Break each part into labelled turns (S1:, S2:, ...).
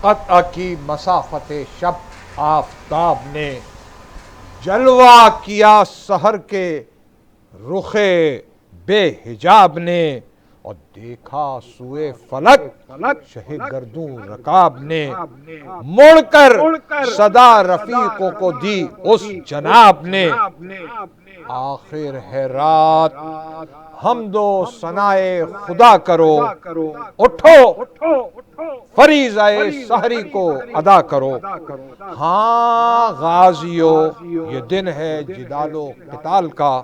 S1: قطع کی مسافت شب آفتاب نے، جلوہ کیا سحر کے رخ بے حجاب نے، اور دیکھا سوئے فلک شہ گردوں رکاب نے، مڑ کر صدا رفیقوں کو دی اس جناب نے۔ آخر ہے رات حمد و ثنائے خدا کرو، اٹھو فریضہ سحری کو ادا کرو۔ ہاں غازیو یہ دن ہے جدال و قتال کا،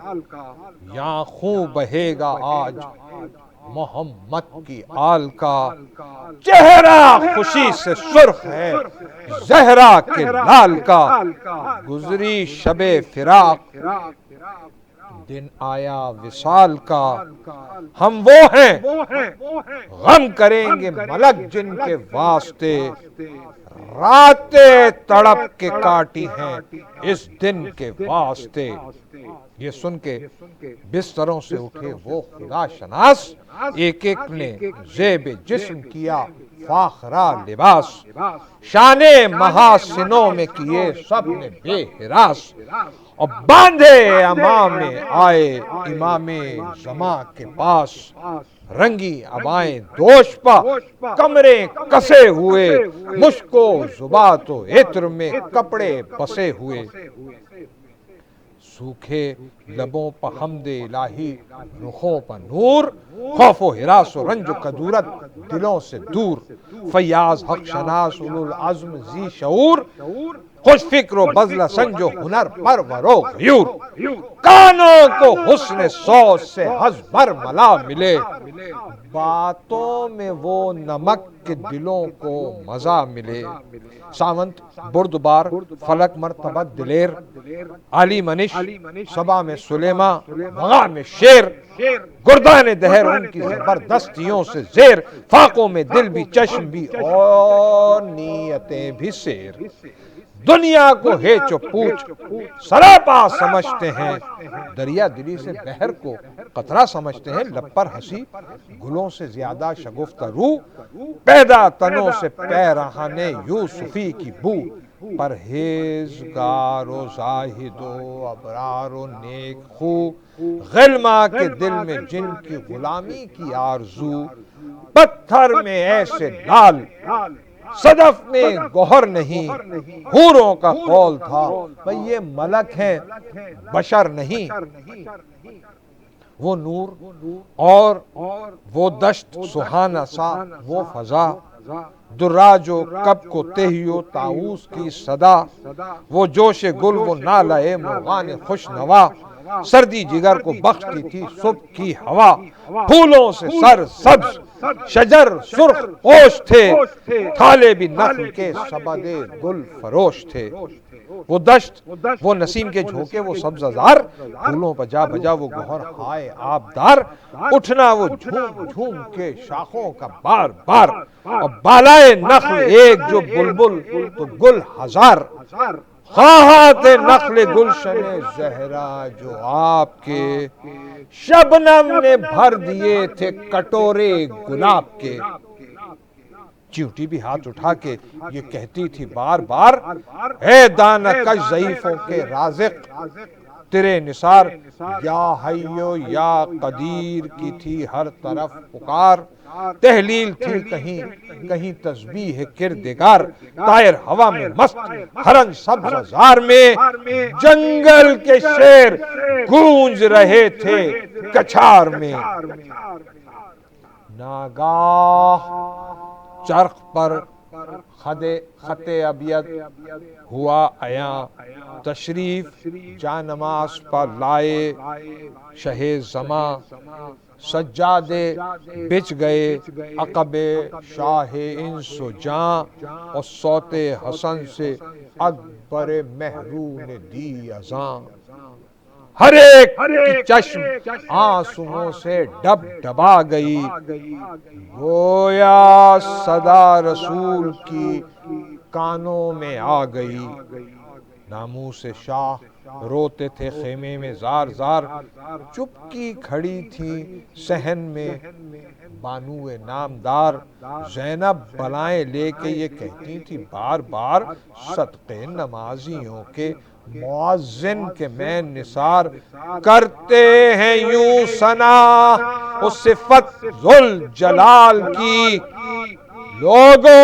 S1: یہاں خون بہے گا آج محمد کی آل کا۔ چہرہ خوشی سے سرخ ہے زہرا کے لال کا، گزری شب فراق دن آیا وصال کا۔ ہم وہ ہیں غم کریں گے ملک جن کے واسطے، راتیں تڑپ کے کاٹی ہیں اس دن کے واسطے۔ یہ سن کے بستروں سے اٹھے وہ خدا شناس، ایک ایک نے زیب جسم کیا فاخرہ لباس، شان محاسنوں میں کیے سب نے بے ہراس، اور باندھے امام آئے امام زماں کے پاس، رنگی عبائیں دوش پا کمرے کسے ہوئے، مشک و زبات و عطر میں کپڑے بسے ہوئے، سوکھے لبوں پہ حمد الہی رخوں پہ نور، خوف و ہراس و رنج و کدورت دلوں سے دور، فیاض حق شناس اولو العزم ذی شعور، خوش فکر و بذل سنج و ہنر پرور و غیور، کانوں کو حسن صوت سے حظ بر ملا ملے، باتوں میں وہ نمک کے دلوں کو مزہ ملے۔ ساونت بردبار فلک مرتبت دلیر، علی منش صبا میں سلیما مغا میں شیر، گردان دہر ان کی زبردستیوں سے زیر، فاقوں میں دل بھی چشم بھی اور نیتیں بھی سیر، دنیا کو ہیچ و پوچھ سراپا سمجھتے ہیں، دریا دلی سے بحر کو قطرہ سمجھتے ہیں، لب پر ہنسی گلوں سے زیادہ شگفتہ رو، پیدا تنوں سے پیرہن یوسفی کی بو، پرہیزگار و زاہد و ابرار و نیک خو، غلما کے دل میں جن کی غلامی کی آرزو، پتھر میں ایسے لال صدف میں گوہر نہیں، حوروں کا قول تھا بھئی یہ ملک ہیں بشر نہیں، وہ نور اور وہ دشت سہانا سا وہ فضا، دراج و کب کو تہیو طاؤس کی صدا، وہ جوش گل وہ نالہ مرغان خوش نوا، سردی جگر کو بخشتی تھی صبح کی ہوا، پھولوں سے سر سبز شجر سرخ پوش تھے، تھالے بھی نخل کے سبد گل فروش تھے، وہ دشت وہ نسیم کے جھونکے وہ سبززار، پھولوں بجا بجا وہ گوہر ہائے آبدار، اٹھنا وہ جھوم جھوم کے شاخوں کا بار بار، اور بالائے نخل ایک جو بلبل تو گل ہزار، خواہات نخل گلشن زہرا جو آپ کے، شبنم نے بھر دیے تھے کٹورے گلاب کے۔ چیونٹی بھی ہاتھ اٹھا کے یہ کہتی تھی بار بار، اے دانہ کش ضعیفوں کے رازق، تیرے نثار یا حیو یا قدیر کی تھی ہر طرف پکار، تحلیل تھی کہیں کہیں تسبیح کردگار، طائر ہوا میں مست ہرن سبز زار میں، جنگل کے شیر گونج رہے تھے کچھار میں۔ ناگاہ چرخ پر خط ابیض ہوا عیاں، تشریف جانماز پر لائے شہ زماں، سجادے بچھ گئے عقب شاہ انس و جاں، اور صوت حسن سے اکبر مہرو نے دی اذاں، ہر ایک کی چشم آنسوؤں سے ڈب ڈبا گئی، گویا صدا رسول کی کانوں میں آ گئی، ناموس شاہ روتے تھے خیمے میں زار زار، چپکی کھڑی تھی صحن میں بانو نامدار، زینب بلائیں لے کے یہ کہتی تھی بار بار، صدقے نمازیوں کے مؤذن کے میں نثار، کرتے ہیں یوں ثنا اس صفت ذوالجلال کی، لوگو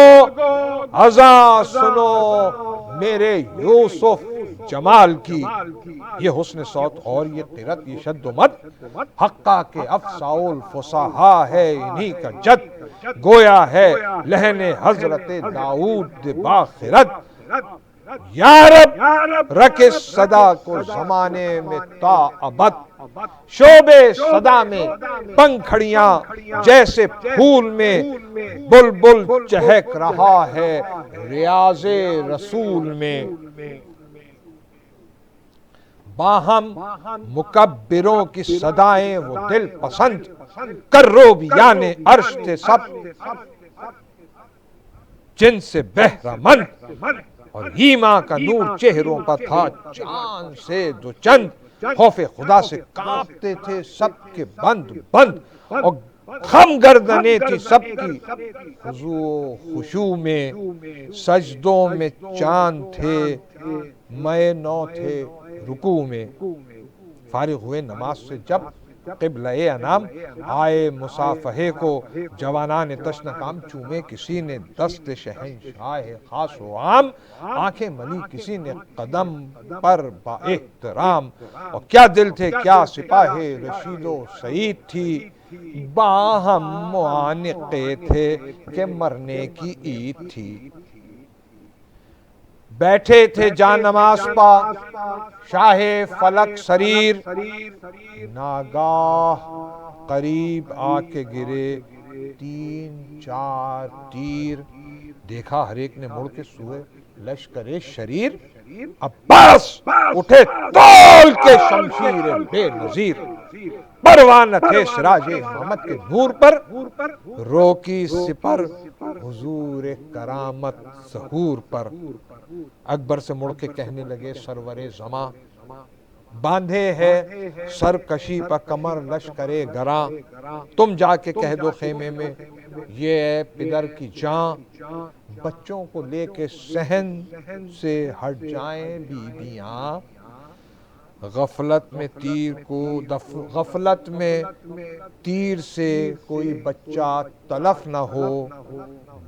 S1: اذان سنو میرے یوسف جمال کی۔ یہ حسن صوت اور یہ قرت، یہ شد و مد، حقہ کے افصاح الفصحاء ہے انہی کا جد، گویا ہے لحن حضرت داؤد باخرد، یا رب رکھ اس صدا کو زمانے میں تا ابد، شعبے صدا میں پنکھڑیاں جیسے پھول میں، بلبل چہک رہا ہے ریاض رسول میں، باہم مکبروں کی صدائیں وہ دل پسند، کروبیان عرش تھے سب جن سے بہرہ مند، اور ایمان کا نور چہروں پر تھا چاند سے دو چند، خوف خدا سے کانپتے تھے سب کے بند بند، اور خم گردنیں تھی سب کی خضوع و خشوع میں، سجدوں میں چاند تھے مے نو تھے رکوع میں۔ فارغ ہوئے نماز سے جب قبلہ انام، آئے مصافحے کو جوانان تشنہ کام، چومے کسی نے دست شہنشاہ خاص و عام، آنکھیں ملی کسی نے قدم پر با احترام، اور کیا دل تھے کیا سپاہ رشید و سعید تھی، باہم معانقے تھے کہ مرنے کی عید تھی، بیٹھے تھے جان نماز پا شاہ فلک سریر، ناگاہ قریب آ کے گرے 3-4 تیر، دیکھا ہر ایک نے مڑ کے سوئے لشکر شریر، عباس اٹھے تول کے شمشیر بے نظیر، پروانہ تھے سراج امامت کے نور پر، روکی سپر حضور کرامت ظہور پر، اکبر سے مڑ کے کہنے لگے سرور زماں، باندھے ہے سرکشی پر کمر لشکر گراں، تم جا کے کہہ دو خیمے میں یہ ہے پدر کی جان، بچوں کو لے کے صحن سے ہٹ جائیں بیویاں، غفلت میں تیر سے کوئی بچہ تلف نہ ہو،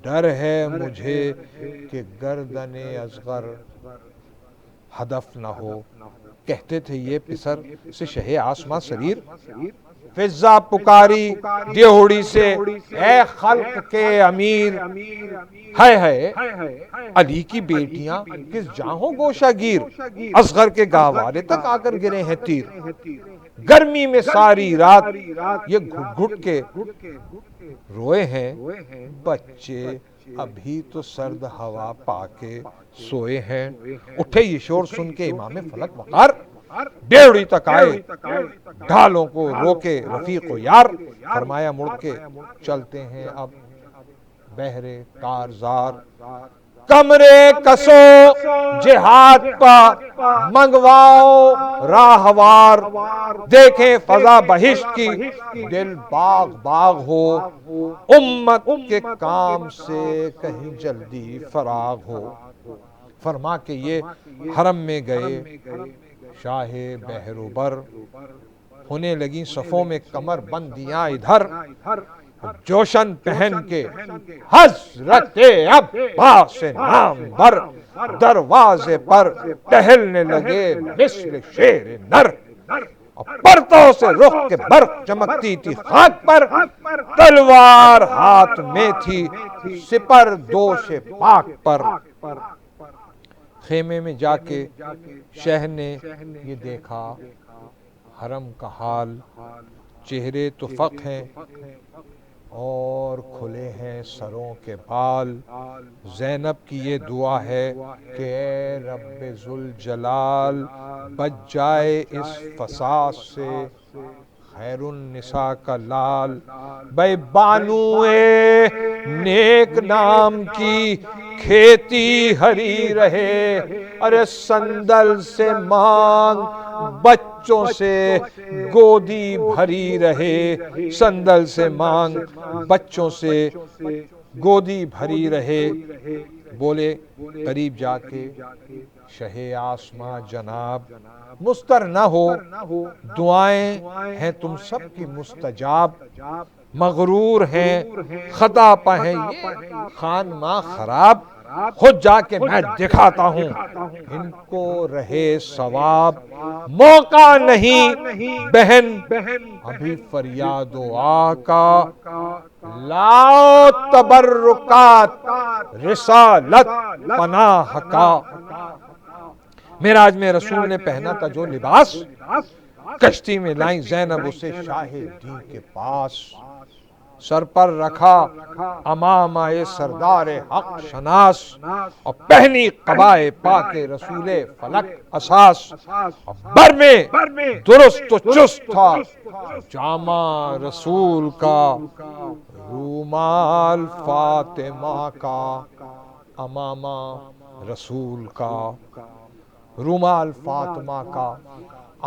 S1: ڈر ہے مجھے کہ گردن اصغر ہدف نہ ہو، کہتے تھے یہ پسر سے شہ آسماں سریر، فضا پکاری دیہوڑی سے اے خلق کے امیر، ہے علی کی بیٹیاں کس جاں گوشہ گیر، اصغر کے گہوارے تک آ کر گرے ہیں تیر، گرمی میں ساری رات یہ گھٹ گھٹ کے روئے ہیں بچے، ابھی تو سرد ہوا پا کے سوئے ہیں، اٹھے یہ شور سن کے امام فلک وقار، بیوڑی تک آئے ڈھالوں کو روکے رفیق و یار، فرمایا مڑ کے چلتے ہیں اب بہرے کارزار، کمرے کسو جہاد پا منگواؤ راہوار، دیکھیں فضا بہشت کی دل باغ باغ ہو، امت کے کام سے کہیں جلدی فراغ ہو، فرما کے یہ حرم میں گئے شاہ بہروبر، ہونے لگیں صفوں میں کمر بندیاں ادھر، جوشن پہن کے حضرت عباس نامور دروازے پر ٹہلنے لگے مثل شیر نر، اور پرتوں سے رخ کے برق چمکتی تھی خاک پر، تلوار ہاتھ میں تھی سپر دوش پاک پر، خیمے میں جا کے شہ نے یہ دیکھا حرم کا حال، چہرے تو فق ہیں اور کھلے ہیں سروں کے بال، زینب کی یہ دعا ہے کہ اے رب ذوالجلال بچ جائے اس فساد سے خیر النساء کا لال، بے بانو نیک نام کی کھیتی ہری رہے، ارے سندل سے مانگ بچوں سے گودی بھری رہے، سندل سے مانگ بچوں سے گودی بھری رہے۔ بولے قریب جا کے شہ آسماں جناب، مستر نہ ہو، دعائیں ہیں تم سب کی مستجاب، مغرور ہیں خطا پا ہیں یہ خان ماں خراب، خود جا کے میں دکھاتا ہوں ان کو رہے ثواب، موقع نہیں بہن ابھی فریاد و آقا، لاؤ تبرکات رسالت پناہ کا۔ معراج میں رسول نے پہنا تھا جو لباس، کشتی میں لائیں زینب اسے شاہ دی کے پاس، سر پر رکھا امامہ سردار حق شناس، اور پہنی قبائے پاک رسول فلک اساس، بر میں درست و چست تھا جامہ رسول کا، رومال فاطمہ کا امامہ رسول کا، رومال فاطمہ کا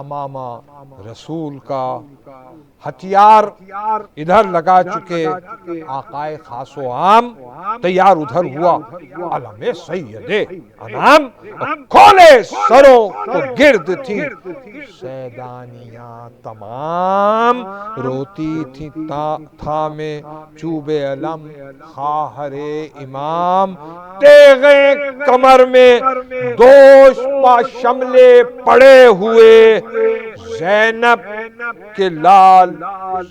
S1: امامہ رسول کا، ہتھیار ادھر لگا چکے آقائے خاص و عام، تیار ادھر ہوا علم سید انام، کھولے سروں کو گرد تھی سیدانیاں تمام، روتی تھی تھامے چوب علم خواہر امام، تیغیں کمر میں دوش پا شملے پڑے ہوئے، زینب کے لال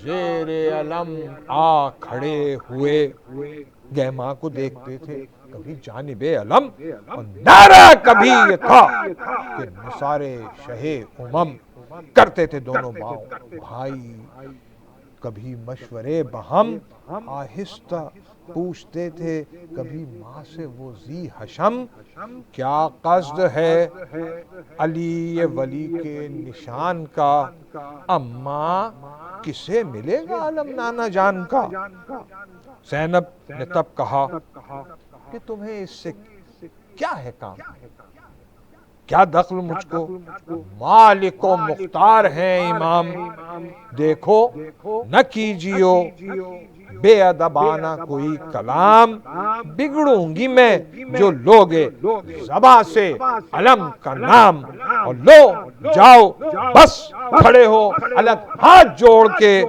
S1: زیر علم آ کھڑے ہوئے، گئے ماں کو دیکھتے تھے کبھی جانب علم، اور نعرہ کبھی یہ تھا کہ نثار شہ امم، کرتے تھے دونوں باؤں بھائی، کبھی مشورے بہم آہستہ پوچھتے تھے، کبھی ماں سے وہ ذی حشم، کیا قصد ہے علی ولی کے نشان کا، اماں کسے ملے گا علم نانا جان کا۔ زینب نے تب کہا کہ تمہیں اس سے کیا ہے کام، کیا دخل مجھ کو، مالک و مختار ہیں امام، دیکھو نہ کیجیو بے ادبانہ کوئی کلام، بگڑوں گی میں جو لوگے زباں سے علم کا نام، اور لو جاؤ بس کھڑے ہو الگ ہاتھ جوڑ کے،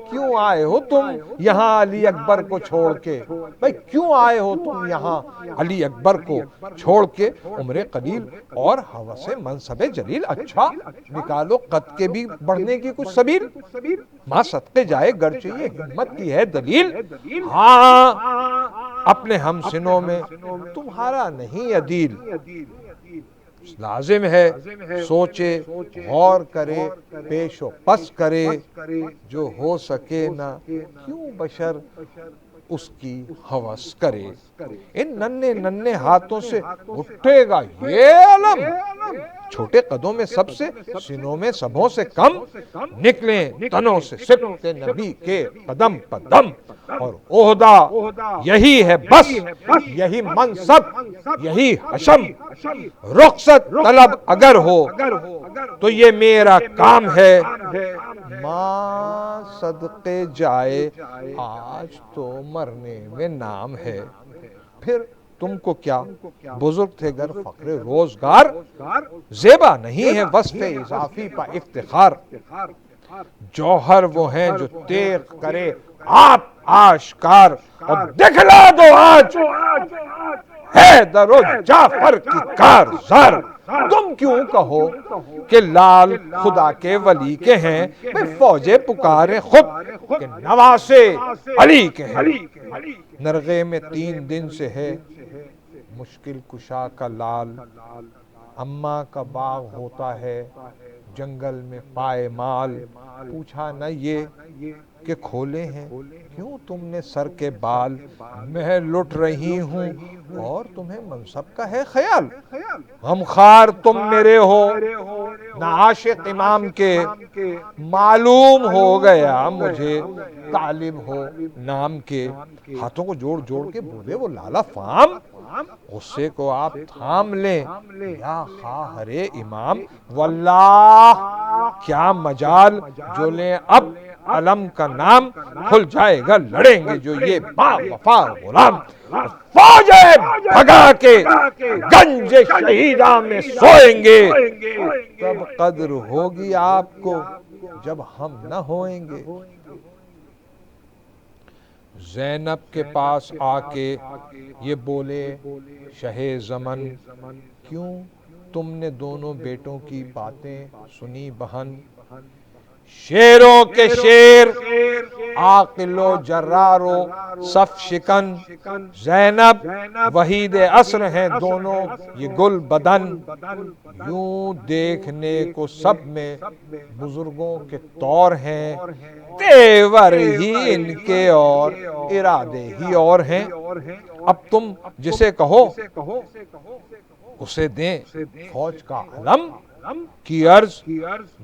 S1: کیوں آئے ہو تم یہاں علی اکبر کو چھوڑ کے، بھئی کیوں آئے ہو تم یہاں علی اکبر کو چھوڑ کے، عمر قلیل اور ہوس منصب جلیل، اچھا نکالو قد کے بھی بڑھنے کی کچھ سبیل، ماں صدقے جائے گرچہ یہ ہمت کی ہے دلیل، ہاں اپنے ہم سنوں میں تمہارا نہیں عدیل، لازم ہے سوچے غور کرے پیش و پس کرے، جو ہو سکے نہ کیوں بشر اس کی ہوس کرے، ان ننھے ننھے ہاتھوں سے اٹھے گا یہ علم، چھوٹے قدوں میں سب سے سنوں میں سبوں سے کم، نکلیں تنوں سے سبت نبی کے قدم قدم، اور عہدہ یہی ہے بس، یہی منصب یہی حشم، رخصت طلب اگر ہو تو یہ میرا کام ہے، ماں صدقے جائے آج تو مرنے میں نام ہے، پھر تم کو کیا بزرگ تھے گر فقر روزگار، زیبا نہیں ہے وصف اضافی پا افتخار، جوہر وہ ہیں جو تیغ کرے آپ آشکار، اور دکھلا دو آج حیدر و جعفر کی کارزار، تم کیوں کہو کہ لال خدا کے ولی کے ہیں، فوجیں پکارے خود کہ نواسے علی کے ہیں، نرغے میں 3 دن سے ہے مشکل کشا کا لال، اماں کا باغ ہوتا ہے جنگل میں پائے مال، پوچھا نہ یہ کہ کھولے ہیں کیوں تم نے سر کے بال، میں لٹ رہی ہوں اور تمہیں منصب کا ہے خیال، غمخوار تم میرے ہو نہ عاشق امام کے، معلوم ہو گیا مجھے طالب ہو نام کے، ہاتھوں کو جوڑ جوڑ کے بولے وہ لالا فام، غصے کو آپ تھام لیں یا خواہر امام، واللہ کیا مجال جو لیں اب علم کا نام، کھل جائے گا لڑیں گے جو یہ با وفا غلام، فوجیں بھگا کے گنج شہیدہ میں سوئیں گے، تب قدر ہوگی آپ کو جب ہم نہ ہوئیں گے۔ زینب کے پاس آ کے یہ بولے، شہ زمن کیوں تم نے دونوں بیٹوں کی باتیں سنی بہن؟ شیروں کے شیر عاقل و جرار و صف شکن، زینب وحید عصر ہیں دونوں یہ گل بدن، یوں دیکھنے کو سب میں بزرگوں کے طور ہیں، تیور ہی ان کے اور ارادے ہی اور ہیں، اب تم جسے کہو اسے دیں فوج کا علم، کی عرض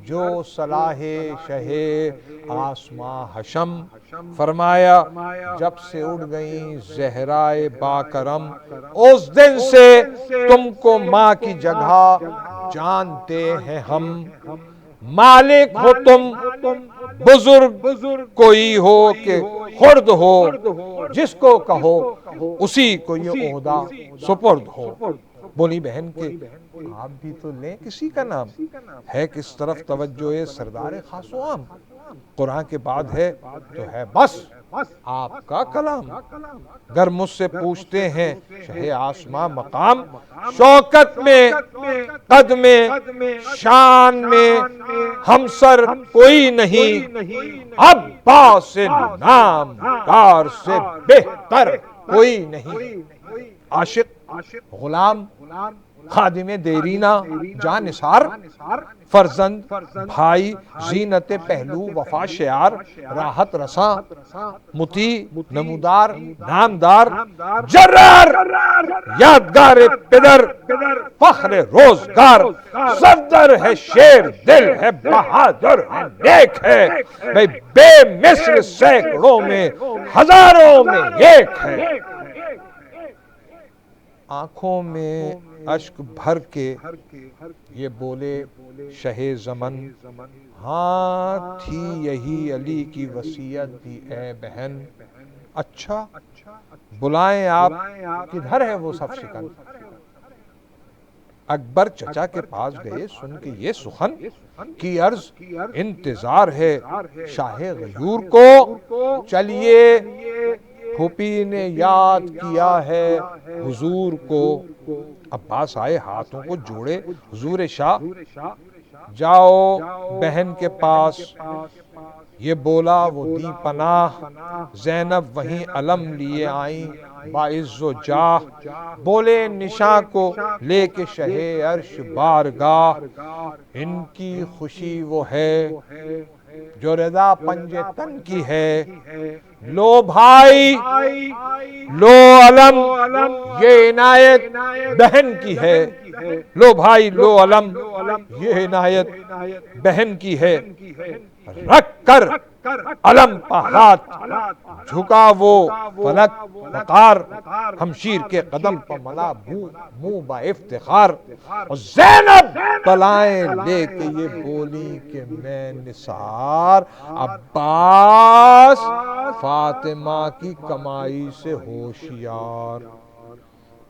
S1: جو صلاح شہ آسماں حشم، فرمایا جب سے اڑ گئیں زہرائے با کرم، اس دن سے تم کو ماں کی جگہ جانتے ہیں ہم، مالک ہو تم بزرگ کوئی ہو کہ خرد ہو، جس کو کہو اسی کو یہ عہدہ سپرد ہو۔ بولی بہن کے آپ بھی تو لیں کسی کا نام، ہے کس طرف توجہ سردار خاص و عام، قرآن کے بعد ہے تو ہے بس آپ کا کلام، گر مجھ سے پوچھتے ہیں شہ آسماں مقام، شوکت میں قد میں شان میں ہمسر کوئی نہیں، عباس نام کار سے بہتر کوئی نہیں، عاشق غلام خادم دیرینہ جاں نثار، فرزند بھائی زینت پہلو وفا شعار، راحت رساں مطیع نمودار نامدار، جرار یادگار پدر فخر روزگار، صفدر ہے شیر دل ہے بہادر ہے نیک ہے، بھئی بے مثل سینکڑوں میں ہزاروں میں ایک ہے۔ آنکھوں میں اشک بھر کے یہ بولے شہ زمن، ہاں تھی یہی علی کی وصیت بھی اے بہن، اچھا بلائیں آپ کدھر ہے وہ صف شکن، اکبر چچا کے پاس گئے سن کے یہ سخن، کی عرض انتظار ہے شاہ غیور کو، چلیے پھوپھی نے یاد کیا ہے حضور کو، عباس آئے ہاتھوں کو جوڑے حضور شاہ، جاؤ بہن کے پاس، یہ بولا وہ دی پناہ، زینب وہیں علم لیے آئیں باعز و جاہ، بولے نشاں کو لے کے شہ عرش بارگاہ، ان کی خوشی وہ ہے جو رضا پنجے تن کی ہے، لو بھائی لو علم یہ عنایت بہن کی ہے، لو بھائی لو علم یہ عنایت بہن کی ہے، رکھ کر علم پہ ہاتھ جھکا وہ فلک وقار، ہمشیر کے قدم پہ ملا منہ با افتخار، اور زینب بلائیں لے کے یہ بولی کہ میں نثار، عباس فاطمہ کی کمائی سے ہوشیار،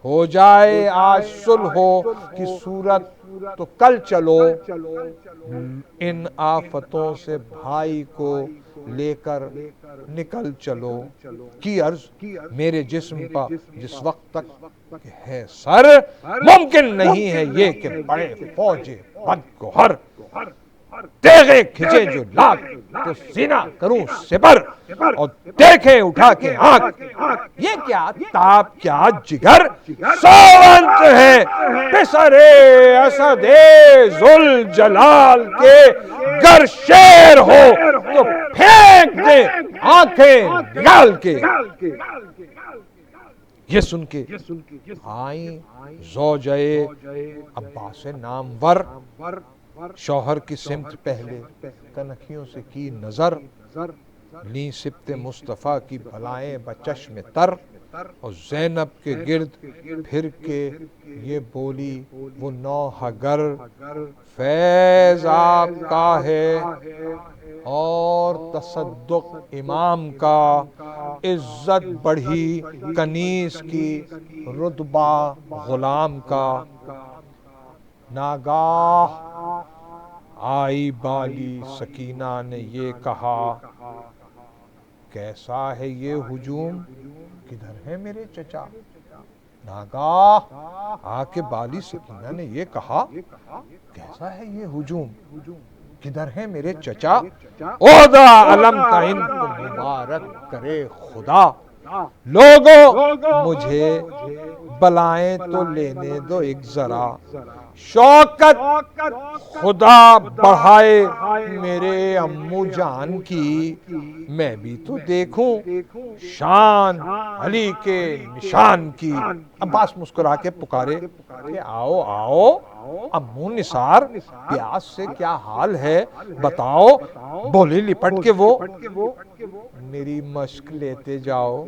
S1: ہو جائے آج صلح کی صورت تو کل چلو، ان آفتوں سے بھائی کو لے کر نکل چلو، کی عرض میرے جسم پر جس وقت تک ہے سر، ممکن نہیں ہے یہ کہ بڑے فوج بد گوہر، تیغیں کھچے جو لاکھ تو سینہ کروں سپر، اور دیکھیں اٹھا کے آنکھ یہ کیا تاب کیا جگر، ساونت ہے پسر اسد ذوالجلال کے، گر شیر ہو تو پھینک دے آنکھیں نگال کے، یہ سن کے آئیں زوجہ عباس نامور، شوہر کی سمت پہلے کنکھیوں سے کی نظر، لی سبت مصطفیٰ کی بلائیں بچشم تر، اور زینب کے گرد پھر کے یہ بولی، وہ نوحہ گر فیض آپ کا ہے اور تصدق امام کا، عزت بڑھی کنیز کی رتبہ غلام کا۔ ناگاہ آئی بالی سکینہ نے یہ کہا، کیسا ہے یہ ہجوم، کدھر ہے میرے چچا؟ ناگاہ آ کے بالی سکینہ نے یہ کہا، کیسا ہے یہ ہجوم، کدھر ہے میرے چچا؟ عہدہ علم کا ان کو مبارک کرے خدا، لوگوں مجھے بلائیں تو لینے دو ایک ذرا، شوکت خدا بڑھائے میرے امو جان کی، میں بھی تو دیکھوں شان علی کے نشان کی۔ عباس مسکرا کے پکارے کہ آؤ آؤ امو نثار، پیاس سے کیا حال ہے بتاؤ۔ بولی لپٹ کے وہ، میری مشق لیتے جاؤ،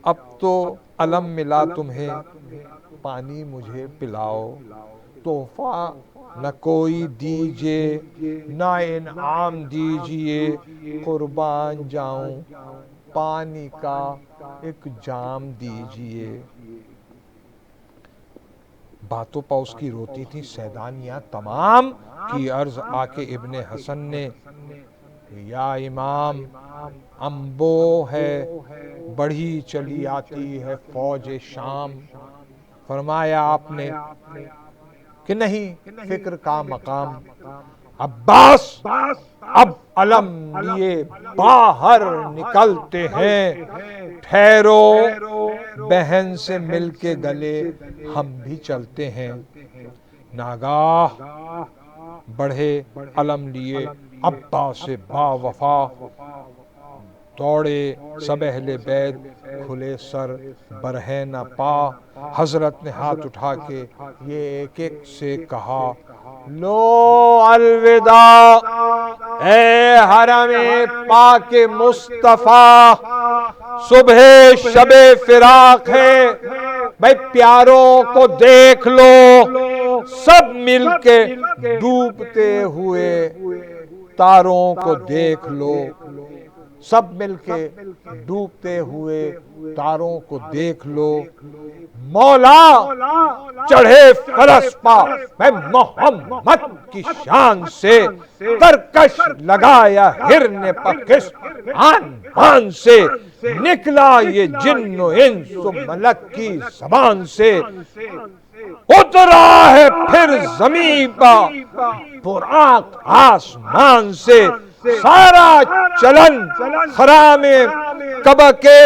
S1: اب تو علم ملا تمہیں، پانی مجھے پلاؤ، تحفہ نہ کوئی دیجئے نہ انعام دیجئے، قربان جاؤں پانی کا ایک جام دیجئے۔ باتوں پا اس کی روتی تھی سیدانیاں تمام، کی عرض آ کے ابن حسن نے، یا امام انبو ہے بڑھی چلی آتی ہے فوج شام۔ فرمایا آپ نے کہ نہیں فکر کا مقام، عباس اب علم لیے باہر نکلتے ہیں، ٹھہرو بہن سے مل کے گلے ہم بھی چلتے ہیں۔ ناگاہ بڑھے علم لیے عباس با وفا، دوڑے سب اہل بیت کھلے سر برہنہ نہ پا، حضرت نے ہاتھ اٹھا کے یہ ایک ایک سے کہا، لو الوداع اے حرم پاک مصطفیٰ، صبح شب فراق ہے، بھائی پیاروں کو دیکھ لو، سب مل کے ڈوبتے ہوئے تاروں کو دیکھ لو، سب مل کے ڈوبتے ہوئے تاروں کو دیکھ لو، مولا چڑھے فرس پا میں محمد کی شان سے، ترکش لگایا ہرن پکش آن سے، نکلا یہ جن و انس و ملک کی زبان سے، اترا ہے پھر زمین پا براق آسمان سے، سارا چلن خرام کعبہ کے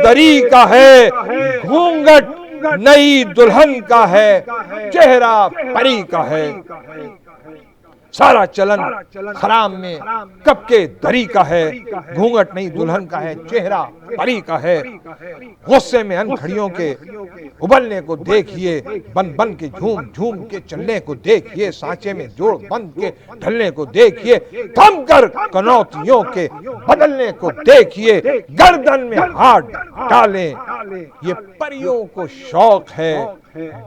S1: دری کا ہے، گھونگٹ نئی دلہن کا ہے، چہرہ پری کا ہے۔ سارا چلن خرام میں کب کے دری کا ہے، گھونگٹ نئی دلہن کا ہے، چہرہ پری کا ہے۔ غصے میں انکھڑیوں کے ابلنے کو دیکھیے، بن بن کے جھوم جھوم کے چلنے کو دیکھیے، سانچے میں جوڑ بند کے ڈھلنے کو دیکھیے، تھم کر کنوتیوں کے بدلنے کو دیکھیے، گردن میں ہاتھ ڈالیں، یہ پریوں کو شوق ہے،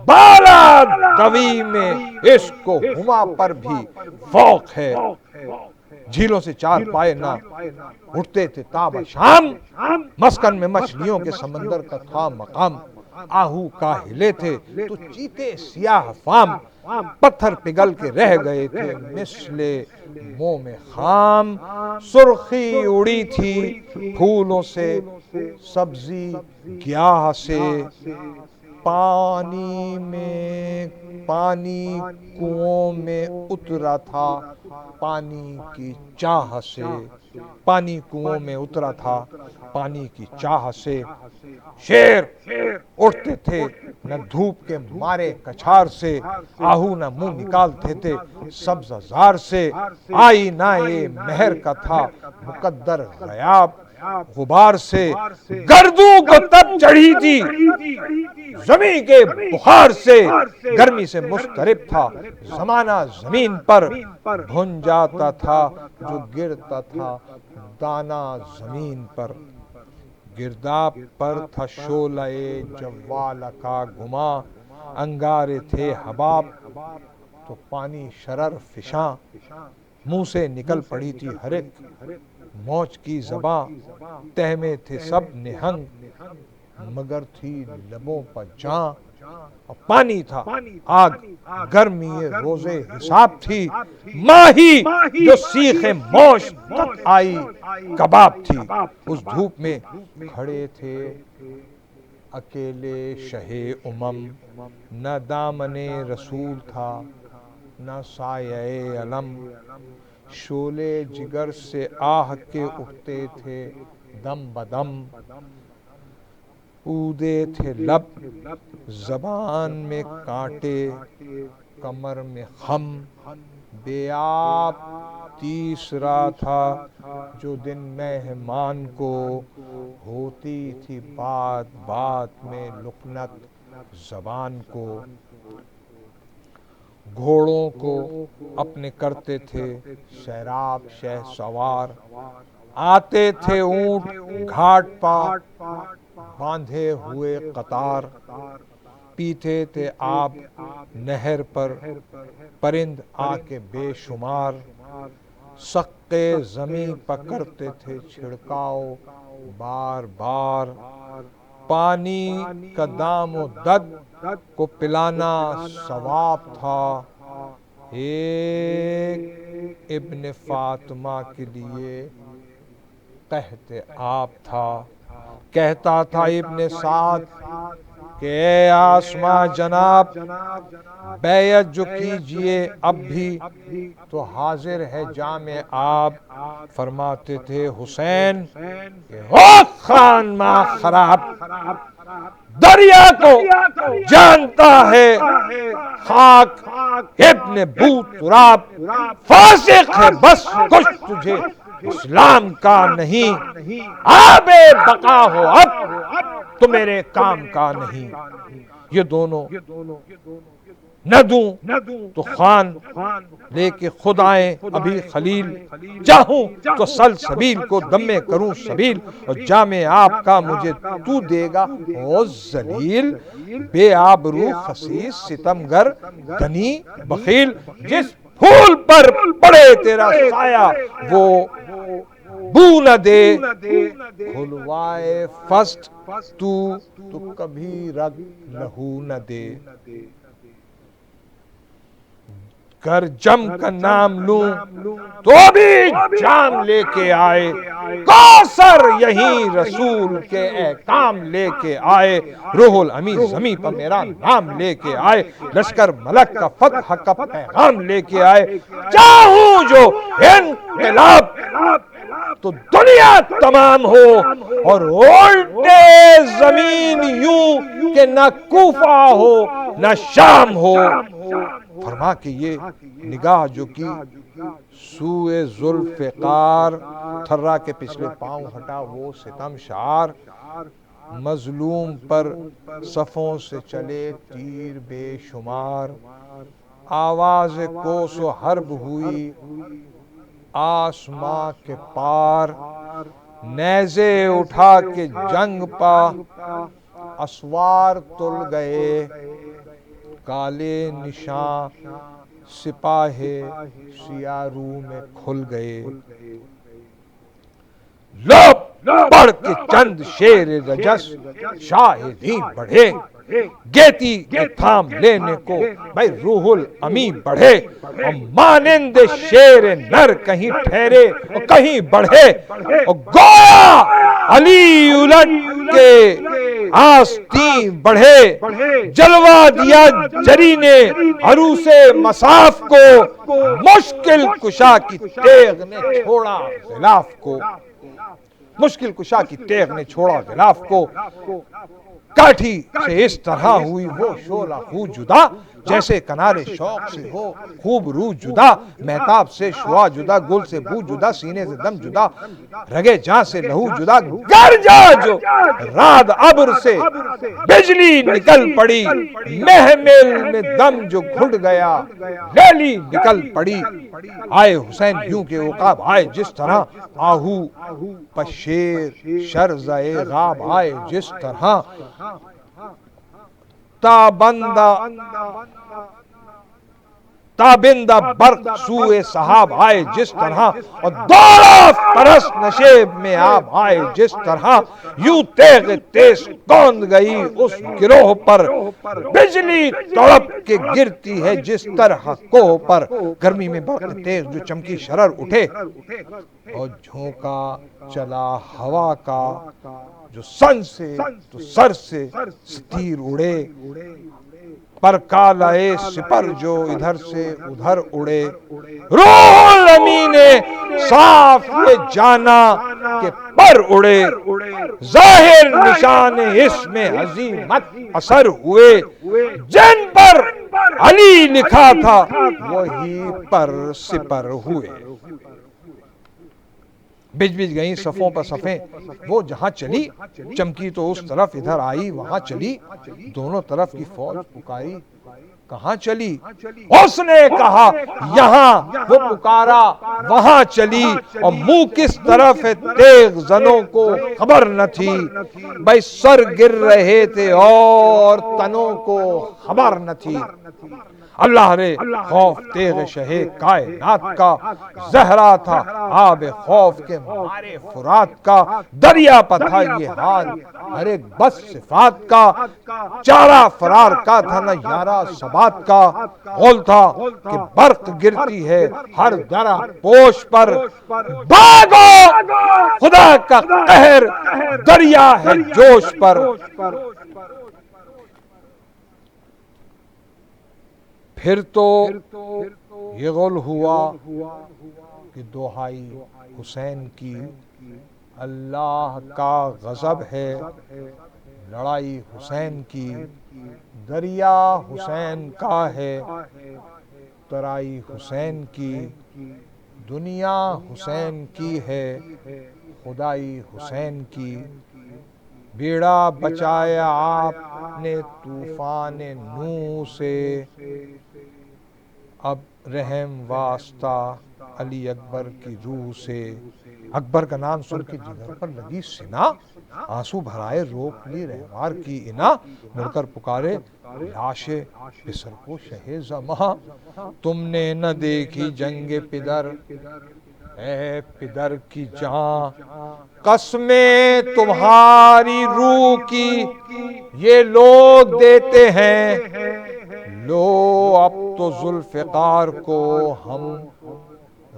S1: بالا دوی میں اس کو ہما پر بھی فوق ہے۔ جھیلوں سے چار پائے نہ اٹھتے تھے تاب شام، مسکن میں مچھلیوں کے سمندر کا تھا مقام، آہو کاہلے تھے تو چیتے سیاہ فام، پتھر پگھل کے رہ گئے تھے مثل موم خام، سرخی اڑی تھی پھولوں سے سبزی گیاہ سے، پانی کنووں میں اترا تھا پانی کی چاہ سے، پانی کنووں میں اترا تھا پانی کی چاہ سے، شیر اٹھتے تھے نہ دھوپ کے مارے کچھار سے، آہو نہ منہ نکالتے تھے سبز زار سے، آئی نہ یہ مہر کا تھا مقدر غیاب غبار سے، گردوں کو تب چڑھی تھی زمین کے بخار سے، گرمی سے مضطرب تھا زمانہ زمین پر، بھن جاتا تھا جو گرتا تھا دانا زمین پر۔ گرداب پر تھا شعلہ جوال کا گما، انگارے تھے حباب تو پانی شرر فشاں، منہ سے نکل پڑی تھی ہر ایک موج کی زباں، تہ میں تھے سب نہنگ مگر تھی لبوں پر جاں، اور پانی تھا آگ گرمی روزے حساب تھی، ماہی جو سیخ موش تک آئی کباب تھی، اس دھوپ میں کھڑے تھے اکیلے شہ امم، نہ دامن رسول تھا نہ سایہ علم، شعلے جگر سے آہ کے اٹھتے تھے دم بدم، اودے تھے لب زبان میں کانٹے کمر میں خم، بے آب تیسرا تھا جو دن مہمان کو، ہوتی تھی بات بات میں لکنت زبان کو، گھوڑوں کو اپنے کرتے تھے سیراب شہ سوار، آتے تھے اونٹ گھاٹ پا باندھے ہوئے قطار، پیتے تھے آب نہر پر پرند آ کے بے شمار، سقے زمیں پکڑتے تھے چھڑکاؤ بار بار، پانی کا دام و دد کو پلانا ثواب تھا، ایک ابن فاطمہ کے لیے قحط آب تھا، کہتا تھا ابن سعد کہ اے آسماں جناب بیعت جو کیجئے اب بھی تو حاضر ہے جام آب، فرماتے تھے حسین کہ ہو خان ماں خراب، دریا کو جانتا ہے خاک ابن بو تراب، فاسق ہے بس کچھ تجھے اسلام کا نہیں، آب بقا ہو اب تو میرے کام کا نہیں، یہ دونوں نہ دوں تو خان لے کے خود آئیں ابھی خلیل، چاہوں تو سلسبیل کو دمے کروں سبیل، اور جام آپ کا مجھے تو دے گا او ذلیل، بے آبرو خسیس ستمگر دنی بخیل، جس پھول پر پڑے تیرا سایہ وہ بو نہ دے، کھلوائے فسٹ تو کبھی رگ لہو نہ دے، گر جم کا نام لوں تو بھی جام لے کے آئے، کوثر یہی رسول کے احکام لے کے آئے، روح الامین زمین پر میرا نام لے کے آئے، لشکر ملک کا فتح کا پیغام لے کے آئے، چاہوں جو انقلاب تو دنیا تمام ہو، اور الٹے زمین یوں کہ نہ کوفہ ہو نہ شام ہو، فرما کہ یہ نگاہ جو کی سوئے ذوالفقار، تھرا کے پچھلے پاؤں ہٹا وہ ستم شعار، مظلوم پر صفوں سے چلے تیر بے شمار، آواز کوس و حرب ہوئی آسماں کے پار، نیزے اٹھا کے جنگ پا اسوار تل گئے، کالے نشان سپاہے سیارو میں کھل گئے، لوگ پڑھ کے چند شیر رجس شاہدین بڑھے، گیتی کے تھام لینے کو بھائی روح الامین بڑھے، اور مانند شیر نر کہیں ٹھہرے اور کہیں بڑھے، اور گویا علی الٹ کے آستین بڑھے، جلوہ دیا جری نے عروس مصاف کو، مشکل کشا کی تیغ نے چھوڑا غلاف کو، مشکل کشا کی تیغ نے چھوڑا غلاف کو، کاٹھی سے اس طرح ہوئی وہ شعلہ خو جدا، جیسے کنارے شوق سے ہو خوب روح جدا، مہتاب سے شعاع جدا، گل سے بو جدا، سینے سے دم جدا، رگے جاں سے لہو جدا، گر جا جو راد ابر سے بجلی نکل پڑی، محمل میں دم جو گھٹ گیا لیلی نکل پڑی، آئے حسین یوں کہ عقاب آئے جس طرح، آہو پشیر شرزائے غاب آئے جس طرح، تابندہ برق سوئے صحاب آئے جس طرح، اور دوڑا فرس نشیب میں آب آئے جس طرح، یوں تیغ تیز کوند گئی اس گروہ پر، بجلی تڑپ کے گرتی ہے جس طرح کوہ پر، گرمی میں برق تیز جو چمکی شرر اٹھے، اور جھونکا چلا ہوا کا جو سن سے تو سر سے تیر اڑے، پر کالائے سپر جو ادھر سے ادھر اڑے، روح الامین نے صاف یہ جانا کہ پر اڑے، ظاہر نشان اس میں عظیمت اثر ہوئے، جن پر علی لکھا تھا وہی پر سپر ہوئے، بج بج گئیں صفوں پر صفیں وہ جہاں چلی، چمکی تو اس طرف ادھر آئی وہاں چلی، دونوں طرف کی فوج پکاری کہاں چلی، اس نے کہا یہاں، وہ پکارا وہاں چلی، اور منہ کس طرف ہے تیغ زنوں کو خبر نہ تھی، بھائی سر گر رہے تھے اور تنوں کو خبر نہ تھی، اللہ رے خوف تیغ شہ کائنات کا، زہرا تھا آب خوف کے مارے فرات کا، دریا پر تھا یہ حال ہر ایک بس صفات کا، چارہ فرار کا تھا نہ یارہ ثبات کا، غول تھا کہ برق گرتی ہے ہر درہ پوش پر، بھاگو خدا کا قہر دریا ہے جوش پر، پھر تو یہ غل ہوا کہ دہائی حسین کی، اللہ کا غضب ہے لڑائی حسین کی، دریا حسین کا ہے ترائی حسین کی، دنیا حسین کی ہے خدائی حسین کی، بیڑا بچایا آپ نے طوفان نوح سے، اب رحم واسطہ علی اکبر کی روح سے، اکبر کا نام سن کے جگر پر لگی سنا، آنسو بھرائے روک لی رہوار کی انا، مڑ کر پکارے لاش پسر کو شہ زماں، تم نے نہ دیکھی جنگ پدر اے پدر کی جان، قسمیں تمہاری روح کی یہ لوگ دیتے ہیں، لو اب تو ذوالفقار کو ہم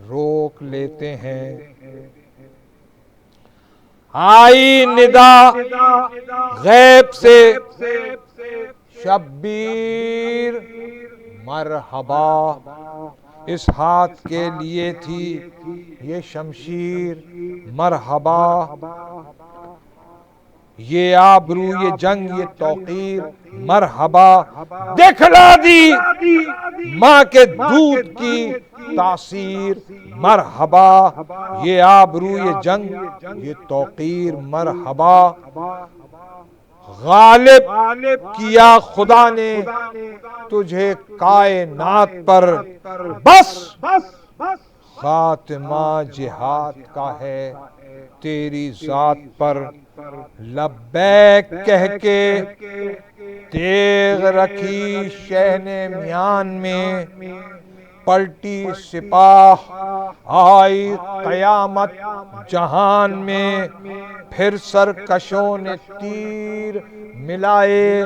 S1: روک لیتے ہیں، آئی ندا غیب سے شبیر مرحبا، اس ہاتھ کے لیے تھی یہ شمشیر مرحبا، یہ آبرو یہ جنگ یہ توقیر مرحبا، دکھلا دی ماں کے دودھ کی تاثیر مرحبا، یہ آبرو یہ جنگ یہ توقیر مرحبا، غالب کیا خدا نے تجھے کائنات پر، بس خاتمہ جہاد کا ہے تیری ذات پر، لبیک کہہ کے تیغ رکھی شہن میان میں، پلٹی سپاہ آئی قیامت جہان میں، پھر سرکشوں نے تیر ملائے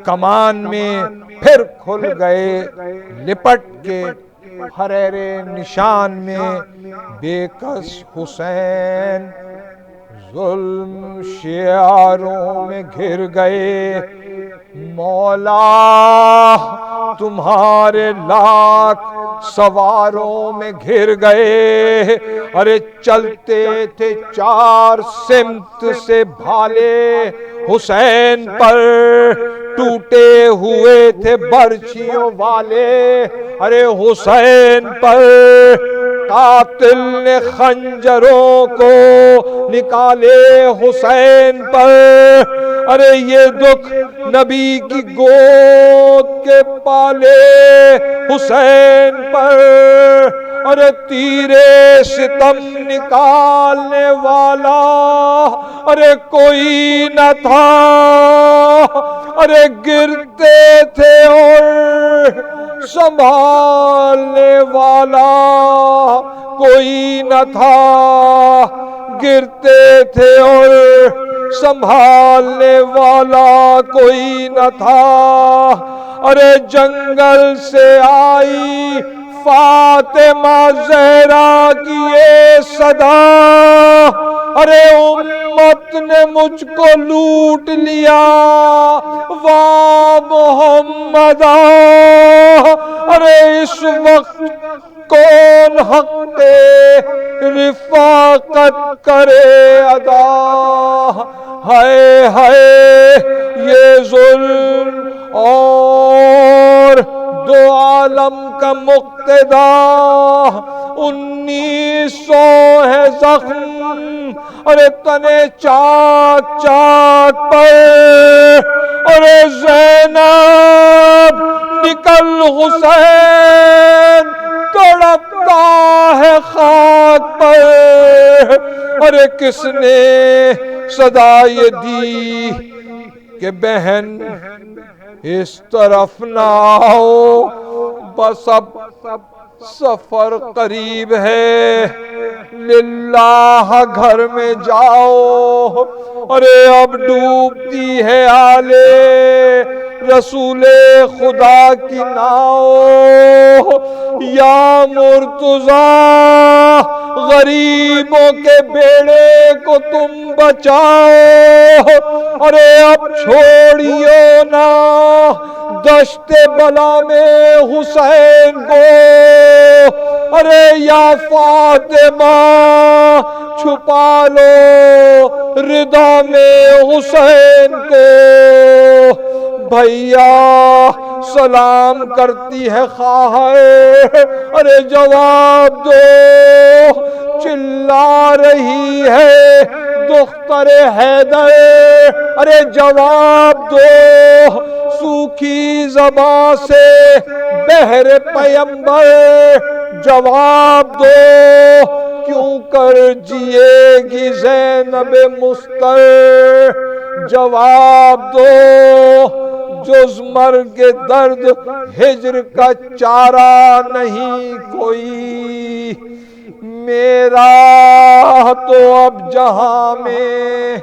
S1: کمان میں، پھر کھل گئے لپٹ کے حریر نشان میں، بے کس حسین ظلم شعاروں میں گھر گئے، مولا تمہارے لاکھ سواروں میں گھر گئے، ارے چلتے تھے چار سمت سے بھالے حسین پر، ٹوٹے ہوئے تھے برچھیوں والے ارے حسین پر، قاتل نے خنجروں کو نکالے حسین پر، ارے یہ دکھ نبی کی گود کے پالے حسین پر، ارے تیرے ستم نکالنے والا ارے کوئی نہ تھا، ارے گرتے تھے اور سنبھالنے والا کوئی نہ تھا، گرتے تھے اور سنبھالنے والا کوئی نہ تھا، ارے جنگل سے آئی فاطمہ زہرا کی یہ صدا، ارے امت نے مجھ کو لوٹ لیا واہ محمدا، ارے اس وقت کون حق پہ رفاقت کرے ادا، ہائے ہائے یہ ظلم اور دو عالم کا مقتدا، 1900 ہے زخم ارے تنے چاک چاک پر، ارے زینب نکل حسین تڑپتا ہے خاک پر، ارے کس نے صدا یہ دی کہ بہن اس طرف نہ آؤ، بس اب سفر قریب ہے للہ گھر میں جاؤ، ارے اب ڈوبتی ہے آلے رسول خدا کی ناؤ، یا مرتضیٰ غریبوں کے بیڑے کو تم بچاؤ، ارے اب چھوڑیو نا دشت بلا میں حسین کو، ارے یا فاطمہ چھپا لو ردا میں حسین کو، بھیا سلام کرتی ہے خواہر ارے جواب دو، چلا رہی ہے دختر حیدر ارے جواب دو، سوکھی زبان سے بہر پیمبر جواب دو، کیوں کر جیے گی زینب مستر جواب دو، جز مرگ درد ہجر کا چارہ نہیں کوئی، میرا تو اب جہاں میں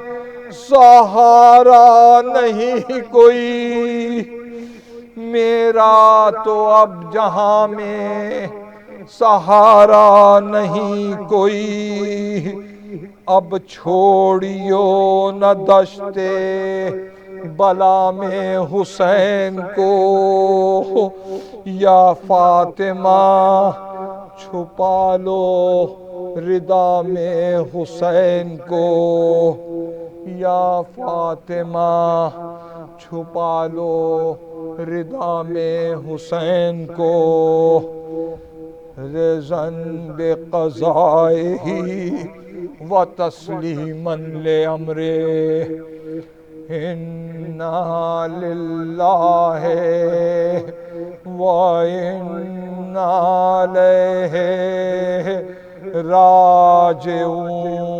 S1: سہارا نہیں کوئی، میرا تو اب جہاں میں سہارا نہیں کوئی، اب چھوڑیو نہ دشتے بلا میں حسین کو، یا فاطمہ چھپا لو ردا میں حسین کو، یا فاطمہ چھپا لو ردا میں حسین کو، رضاً بقضائہ و تسلیماً لامرہ، اِنَّا لِلَّهِ وَإِنَّا إِلَيْهِ راجعون۔